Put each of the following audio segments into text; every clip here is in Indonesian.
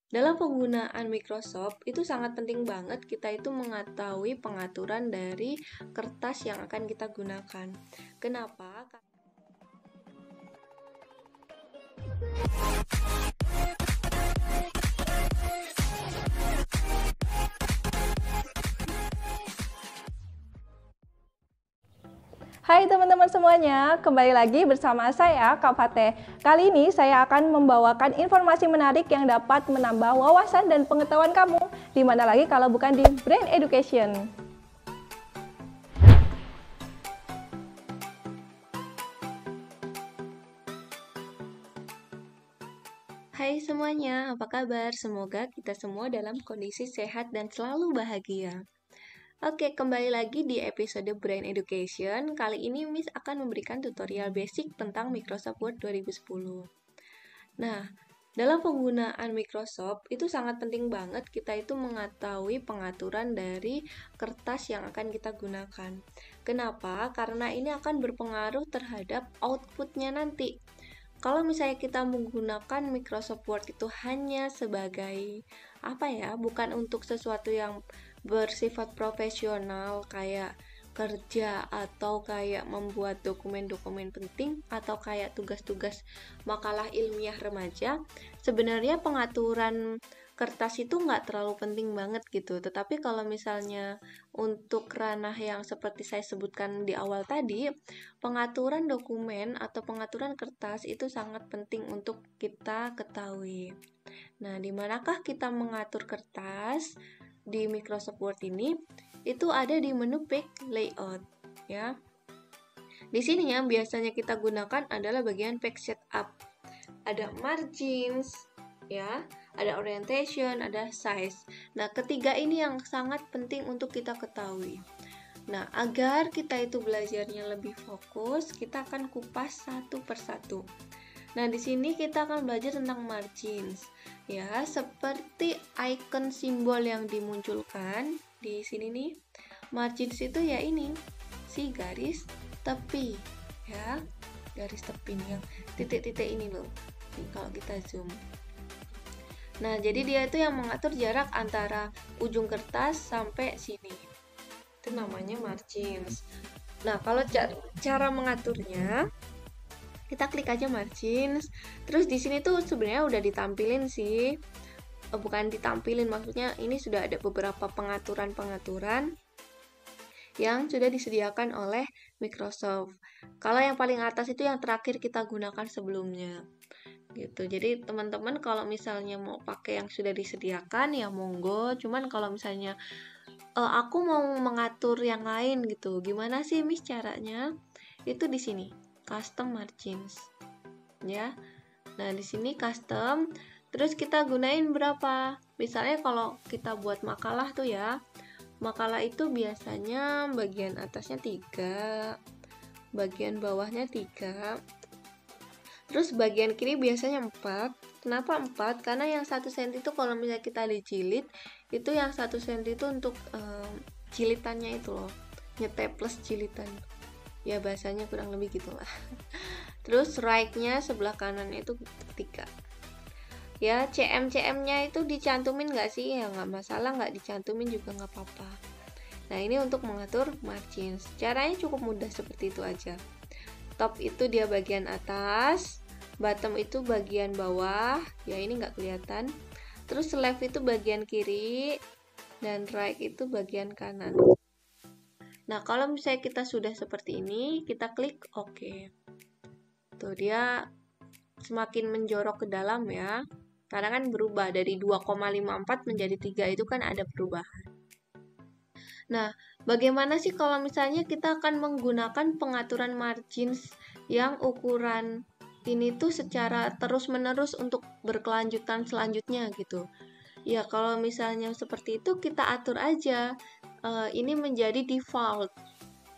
Dalam penggunaan Microsoft, itu sangat penting banget kita itu mengetahui pengaturan dari kertas yang akan kita gunakan. Kenapa? Hai teman-teman semuanya, kembali lagi bersama saya Kak Fateh. Kali ini saya akan membawakan informasi menarik yang dapat menambah wawasan dan pengetahuan kamu. Di mana lagi kalau bukan di Brain Education. Hai semuanya, apa kabar? Semoga kita semua dalam kondisi sehat dan selalu bahagia. Oke, kembali lagi di episode Brain Education. Kali ini Miss akan memberikan tutorial basic tentang Microsoft Word 2010. Nah, dalam penggunaan Microsoft, itu sangat penting banget kita itu mengetahui pengaturan dari kertas yang akan kita gunakan. Kenapa? Karena ini akan berpengaruh terhadap outputnya nanti. Kalau misalnya kita menggunakan Microsoft Word itu hanya sebagai bukan untuk sesuatu yang bersifat profesional kayak kerja atau kayak membuat dokumen-dokumen penting atau kayak tugas-tugas makalah ilmiah remaja, sebenarnya pengaturan kertas itu nggak terlalu penting banget gitu. Tetapi kalau misalnya untuk ranah yang seperti saya sebutkan di awal tadi, pengaturan dokumen atau pengaturan kertas itu sangat penting untuk kita ketahui. Nah, di manakah kita mengatur kertas di Microsoft Word ini? Itu ada di menu Page Layout, ya. Di sini yang biasanya kita gunakan adalah bagian Page Setup. Ada margins, ya, ada orientation, ada size. Nah, ketiga ini yang sangat penting untuk kita ketahui. Nah, agar kita itu belajarnya lebih fokus, kita akan kupas satu persatu. Nah, di sini kita akan belajar tentang margins. Ya, seperti icon simbol yang dimunculkan di sini nih. Margins itu ya ini, si garis tepi, ya. Garis tepi nih yang titik-titik ini loh. Nih, kalau kita zoom. Nah, jadi dia itu yang mengatur jarak antara ujung kertas sampai sini. Itu namanya margins. Nah, kalau cara mengaturnya, kita klik aja margins. Terus di sini tuh sebenarnya udah ditampilin sih. Bukan ditampilin, maksudnya ini sudah ada beberapa pengaturan-pengaturan yang sudah disediakan oleh Microsoft. Kalau yang paling atas itu yang terakhir kita gunakan sebelumnya. Gitu. Jadi teman-teman kalau misalnya mau pakai yang sudah disediakan ya monggo. Cuman kalau misalnya aku mau mengatur yang lain gitu. Gimana sih Miss caranya? Itu di sini, custom margins. Ya. Nah, di sini custom, terus kita gunain berapa? Misalnya kalau kita buat makalah tuh ya. Makalah itu biasanya bagian atasnya 3, bagian bawahnya 3. Terus bagian kiri biasanya 4. Kenapa 4? Karena yang 1 cm itu kalau misalnya kita dijilid, itu yang 1 cm itu untuk jilitannya itu loh. Nyetep plus jilitan. Ya bahasanya kurang lebih gitulah. Terus right-nya sebelah kanan itu 3. Ya, CM-CM-nya itu dicantumin nggak sih? Ya nggak masalah, nggak dicantumin juga nggak apa-apa. Nah, ini untuk mengatur margins. Caranya cukup mudah seperti itu aja. Top itu dia bagian atas, bottom itu bagian bawah, ya ini nggak kelihatan. Terus left itu bagian kiri, dan right itu bagian kanan. Nah, kalau misalnya kita sudah seperti ini, kita klik OK. Tuh, dia semakin menjorok ke dalam ya. Karena kan berubah dari 2,54 menjadi 3 itu kan ada perubahan. Nah, bagaimana sih kalau misalnya kita akan menggunakan pengaturan margins yang ukuran ini tuh secara terus-menerus untuk berkelanjutan selanjutnya gitu. Ya, kalau misalnya seperti itu kita atur aja. Ini menjadi default.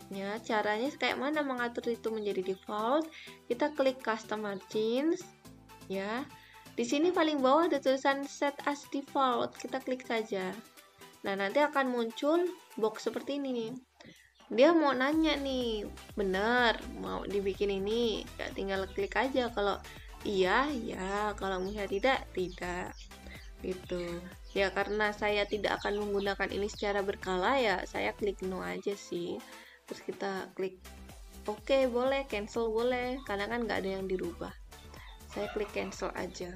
Ya, caranya kayak mana mengatur itu menjadi default? Kita klik custom margins, ya. Di sini paling bawah ada tulisan set as default, kita klik saja. Nah, nanti akan muncul box seperti ini nih. Dia mau nanya nih, bener mau dibikin ini, ya tinggal klik aja. Kalau iya, ya. Kalau misalnya tidak, tidak. gitu. Ya karena saya tidak akan menggunakan ini secara berkala ya saya klik no aja sih. Terus kita klik oke boleh, cancel boleh, karena kan nggak ada yang dirubah. Saya klik cancel aja.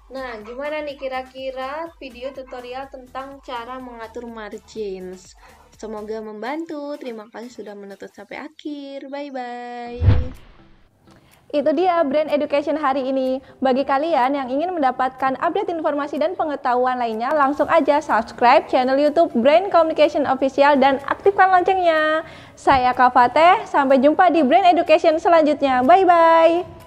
Nah, gimana nih kira-kira video tutorial tentang cara mengatur margins? Semoga membantu. Terima kasih sudah menonton sampai akhir. Bye-bye. Itu dia Brand Education hari ini. Bagi kalian yang ingin mendapatkan update informasi dan pengetahuan lainnya, langsung aja subscribe channel YouTube Brand Communication Official dan aktifkan loncengnya. Saya Kak Fateh, sampai jumpa di Brand Education selanjutnya. Bye-bye.